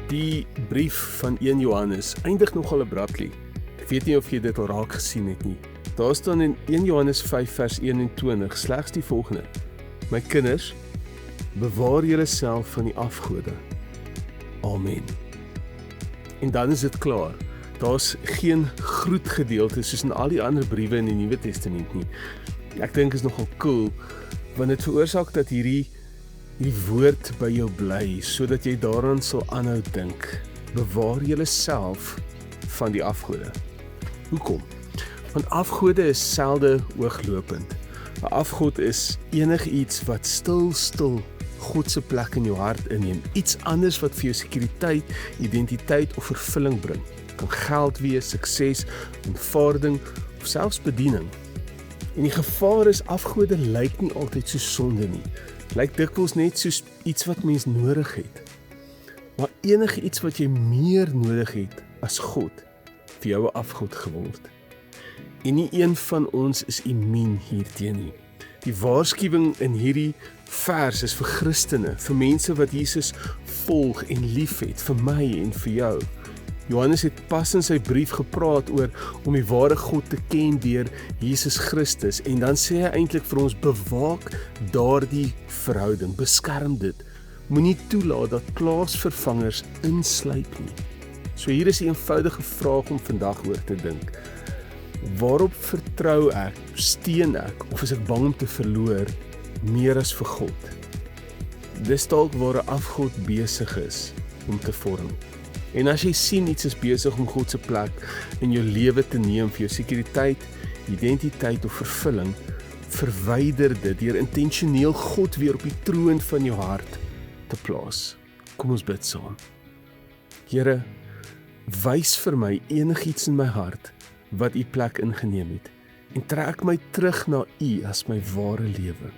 Die brief van 1 Johannes eindig nogal abruptly. Ek weet nie of jy dit al raak gesien het nie. Daar staan in 1 Johannes 5 vers 21 slegs die volgende: My kinders, bewaar julle self van die afgode. Amen. En dan is dit klaar. Daar's geen groetgedeelte soos in al die ander briewe in die Nuwe Testament nie. Ek dink is nogal cool, want dit veroorsaak dat hierdie woord by jou bly, sodat jy daaraan sal aanhou dink. Bewaar julle self van die afgode. Hoekom? Want afgode is selde ooglopend. 'n Afgod is enigiets wat stil God se plek in jou hart inneem. Iets anders wat vir jou sekuriteit, identiteit of vervulling bring. Kan geld wees, sukses, aanvaarding of selfs bediening. En die gevaar is, afgode lyk nie altyd so sonde nie. Lyk dikwels net soos iets wat mens nodig het. Maar enige iets wat jy meer nodig het as God, vir jou 'n afgod geword. En nie een van ons is immuun hierteen nie. Die waarskuwing in hierdie vers is vir Christene, vir mense wat Jesus volg en liefhet, vir my en vir jou. Johannes het pas in sy brief gepraat oor om die ware God te ken deur Jesus Christus, en dan sê hy eintlik vir ons, bewaak daardie verhouding, beskerm dit. Moenie toelaat dat plaasvervangers insluip nie. So hier is 'n eenvoudige vraag om vandag oor te dink. Waarop vertrou ek, steun ek, of is ek bang om te verloor, meer as vir God? Dis dalk waar 'n afgod besig is om te vorm. En as jy sien iets is besig om God se plek in jou lewe te neem vir jou sekuriteit, identiteit of vervulling, verwyder dit deur intentioneel God weer op die troon van jou hart te plaas. Kom ons bid saam. Here, wys vir my enigiets in my hart wat U plek ingeneem het, en trek my terug na U as my ware lewe.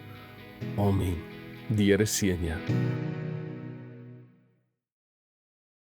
Amen. Die Here seën jou.